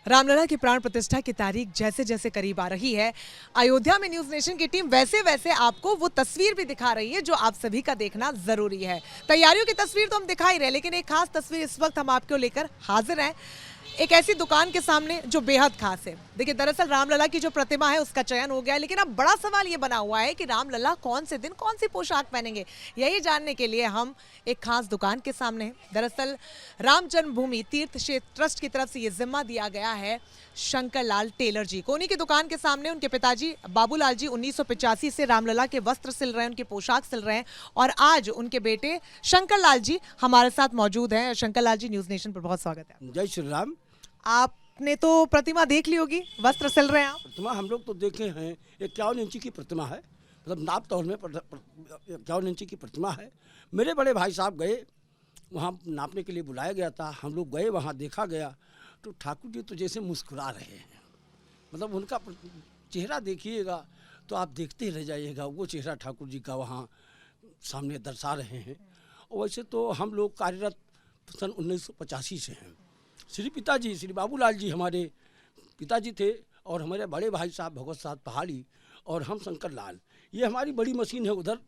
रामलला की प्राण प्रतिष्ठा की तारीख जैसे जैसे करीब आ रही है, अयोध्या में न्यूज नेशन की टीम वैसे वैसे आपको वो तस्वीर भी दिखा रही है जो आप सभी का देखना जरूरी है। तैयारियों की तस्वीर तो हम दिखा ही रहे, लेकिन एक खास तस्वीर इस वक्त हम आपको लेकर हाजिर हैं, एक ऐसी दुकान के सामने जो बेहद खास है। देखिए, दरअसल रामलला की जो प्रतिमा है उसका चयन हो गया है, लेकिन अब बड़ा सवाल ये बना हुआ है कि रामलला कौन से दिन कौन सी पोशाक पहनेंगे। यही जानने के लिए हम एक खास दुकान के सामने हैं। दरअसल राम जन्मभूमि तीर्थ क्षेत्र ट्रस्ट की तरफ से ये जिम्मा दिया गया है शंकर लाल टेलर जी को। उन्हीं की दुकान के सामने उनके पिताजी बाबूलाल जी 1985 से रामलला के वस्त्र सिल रहे हैं, उनकी पोशाक सिल रहे हैं, और आज उनके बेटे शंकर लाल जी हमारे साथ मौजूद हैं। शंकर लाल जी, न्यूज नेशन पर बहुत स्वागत है। जय श्री राम। आपने तो प्रतिमा देख ली होगी, वस्त्र सिल रहे हैं आप। प्रतिमा हम लोग तो देखे हैं, 51 इंची की प्रतिमा है, मतलब नाप तौल में 51 इंची की प्रतिमा है। मेरे बड़े भाई साहब गए वहाँ, नापने के लिए बुलाया गया था, हम लोग गए वहाँ, देखा गया तो ठाकुर जी तो जैसे मुस्कुरा रहे हैं, मतलब उनका चेहरा देखिएगा तो आप देखते रह जाइएगा, वो चेहरा ठाकुर जी का वहाँ सामने दर्शा रहे हैं। और वैसे तो हम लोग कार्यरत सन 1985 से हैं। श्री पिताजी श्री बाबूलाल जी हमारे पिताजी थे, और हमारे बड़े भाई साहब भगवत साहब पहाड़ी, और हम शंकर लाल, ये हमारी बड़ी मशीन है। उधर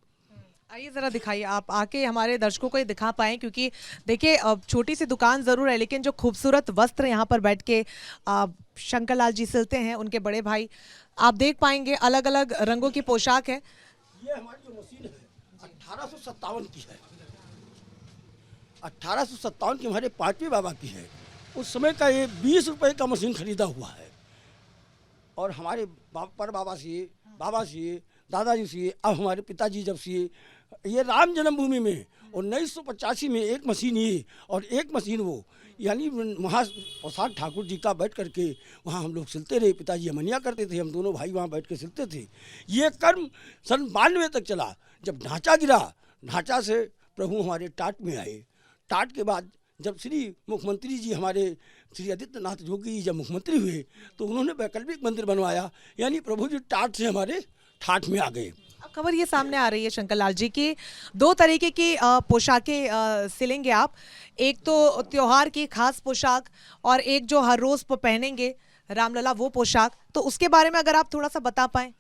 आइए जरा दिखाइए, आप आके हमारे दर्शकों को ये दिखा पाएं, क्योंकि देखिए अब छोटी सी दुकान जरूर है, लेकिन जो खूबसूरत वस्त्र यहाँ पर बैठ के शंकर लाल जी सिलते हैं, उनके बड़े भाई, आप देख पाएंगे अलग अलग रंगों की पोशाक है। ये हमारी जो मशीन है 1857 की है, 1857 की हमारे पांचवें बाबा की है। उस समय का ये 20 रुपए का मशीन खरीदा हुआ है, और हमारे पर बाबा से दादाजी से, अब हमारे पिताजी जब से ये राम जन्मभूमि में 1985 में एक मशीन ये और एक मशीन वो, यानी वहाँ प्रसाद ठाकुर जी का बैठ करके वहाँ हम लोग सिलते रहे। पिताजी अमनिया करते थे, हम दोनों भाई वहाँ बैठ के सिलते थे। ये कर्म सन 92 तक चला। जब ढांचा गिरा, ढांचा से प्रभु हमारे टाट में आए। टाट के बाद जब श्री मुख्यमंत्री जी हमारे श्री आदित्यनाथ जोगी जी जब मुख्यमंत्री हुए तो उन्होंने वैकल्पिक मंदिर बनवाया, यानी प्रभु जी टाट से हमारे ठाठ में आ गए। अब खबर ये सामने आ रही है शंकर लाल जी की, दो तरीके की पोशाकें सिलेंगे आप, एक तो त्योहार की खास पोशाक और एक जो हर रोज पहनेंगे रामलला वो पोशाक, तो उसके बारे में अगर आप थोड़ा सा बता पाएं।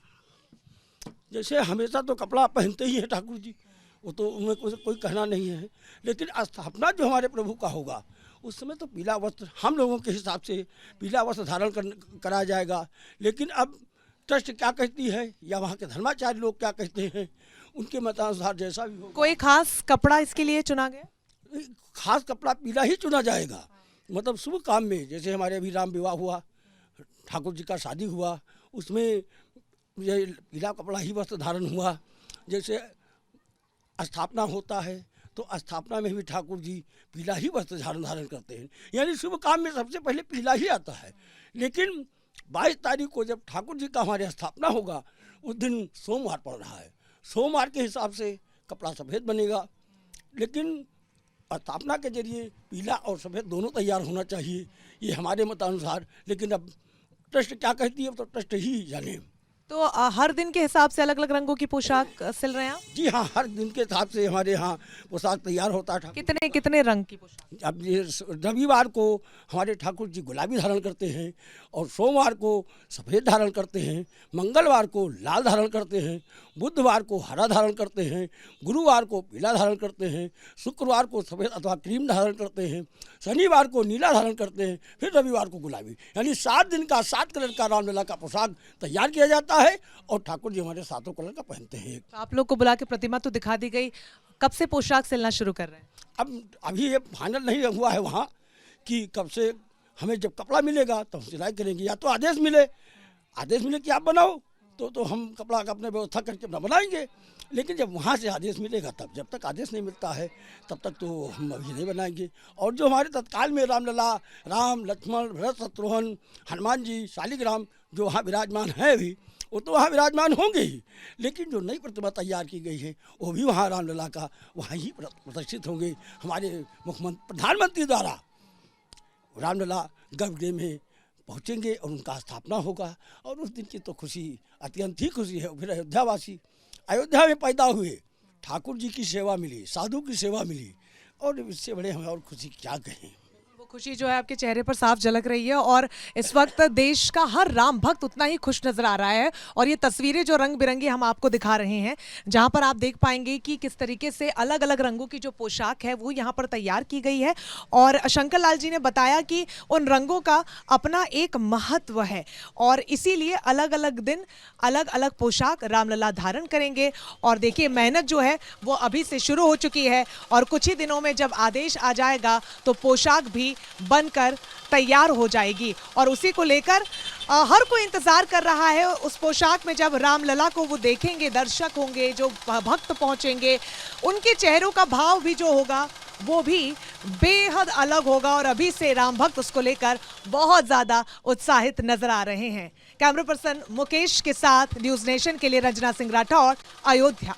जैसे हमेशा तो कपड़ा पहनते ही हैं ठाकुर जी, वो तो उनमें कोई कहना नहीं है, लेकिन स्थापना जो हमारे प्रभु का होगा उस समय तो पीला वस्त्र हम लोगों के हिसाब से पीला वस्त्र धारण कराया जाएगा। लेकिन अब ट्रस्ट क्या कहती है या वहाँ के धर्माचार्य लोग क्या कहते हैं, उनके मतानुसार जैसा भी हो। कोई खास कपड़ा इसके लिए चुना गया? खास कपड़ा पीला ही चुना जाएगा, मतलब शुभ काम में, जैसे हमारे अभी राम विवाह हुआ, ठाकुर जी का शादी हुआ, उसमें ये पीला कपड़ा ही वस्त्र धारण हुआ। जैसे स्थापना होता है तो स्थापना में भी ठाकुर जी पीला ही वस्त्र धारण करते हैं, यानी शुभ काम में सबसे पहले पीला ही आता है। लेकिन 22 तारीख को जब ठाकुर जी का हमारे स्थापना होगा, उस दिन सोमवार पड़ रहा है, सोमवार के हिसाब से कपड़ा सफ़ेद बनेगा। लेकिन स्थापना के जरिए पीला और सफ़ेद दोनों तैयार होना चाहिए, ये हमारे मतानुसार। लेकिन अब ट्रस्ट क्या कहती है तो ट्रस्ट ही जाने। तो हर दिन के हिसाब से अलग अलग रंगों की पोशाक सिल रहे हैं आप? जी हाँ, हर दिन के हिसाब से हमारे यहाँ पोशाक तैयार होता है। कितने कितने रंग की पोशाक? अब ये रविवार को हमारे ठाकुर जी गुलाबी धारण करते हैं, और सोमवार को सफ़ेद धारण करते हैं, मंगलवार को लाल धारण करते हैं, बुधवार को हरा धारण करते हैं, गुरुवार को पीला धारण करते हैं, शुक्रवार को सफ़ेद अथवा क्रीम धारण करते हैं, शनिवार को नीला धारण करते हैं, फिर रविवार को गुलाबी, यानी 7 दिन का 7 कलर का रामलला का पोशाक तैयार किया जाता है, और ठाकुर जी हमारे 7 कलर का पहनते हैं। तो आप लोग को बुला के प्रतिमा तो दिखा दी गई, कब से पोशाक सिलना शुरू कर रहे हैं? अब अभी ये फाइनल नहीं हुआ है वहाँ कि कब से, हमें जब कपड़ा मिलेगा तो हम सिलाई करेंगे, या तो आदेश मिले कि आप बनाओ तो हम कपड़ा का अपने व्यवस्था करके अपना बनाएंगे। लेकिन जब वहाँ से आदेश मिलेगा तब, जब तक आदेश नहीं मिलता है तब तक तो हम अभी नहीं बनाएंगे। और जो हमारे तत्काल में रामलला, राम लक्ष्मण भरत शत्रुघ्न हनुमान जी शालिग्राम जो वहाँ विराजमान है अभी, वो तो वहाँ विराजमान होंगे ही, लेकिन जो नई प्रतिमा तैयार की गई है वो भी वहाँ रामलला का वहाँ ही प्रतिष्ठित होंगे। हमारे मुख्यमंत्री प्रधानमंत्री द्वारा रामलला गर्भगृह में पहुँचेंगे और उनका स्थापना होगा, और उस दिन की तो खुशी अत्यंत ही खुशी है। फिर अयोध्या में पैदा हुए, ठाकुर जी की सेवा मिली, साधु की सेवा मिली, और इससे बड़े हमें और खुशी क्या कहें। वो खुशी जो है आपके चेहरे पर साफ झलक रही है और इस वक्त देश का हर राम भक्त उतना ही खुश नजर आ रहा है। और ये तस्वीरें जो रंग बिरंगी हम आपको दिखा रहे हैं, जहां पर आप देख पाएंगे कि किस तरीके से अलग अलग रंगों की जो पोशाक है वो यहाँ पर तैयार की गई है। और शंकर लाल जी ने बताया कि उन रंगों का अपना एक महत्व है और इसीलिए अलग अलग दिन अलग अलग पोशाक रामलला धारण करेंगे। और देखिए मेहनत जो है वो अभी से शुरू हो चुकी है और कुछ ही दिनों में जब आदेश आ जाएगा तो पोशाक भी बनकर तैयार हो जाएगी और उसी को लेकर हर कोई इंतजार कर रहा है। उस पोशाक में जब रामलला को वो देखेंगे, दर्शक होंगे, जो भक्त पहुंचेंगे, उनके चेहरों का भाव भी जो होगा वो भी बेहद अलग होगा और अभी से राम भक्त उसको लेकर बहुत ज्यादा उत्साहित नजर आ रहे हैं। कैमरा पर्सन मुकेश के साथ न्यूज नेशन के लिए रंजना सिंह राठौड़, अयोध्या।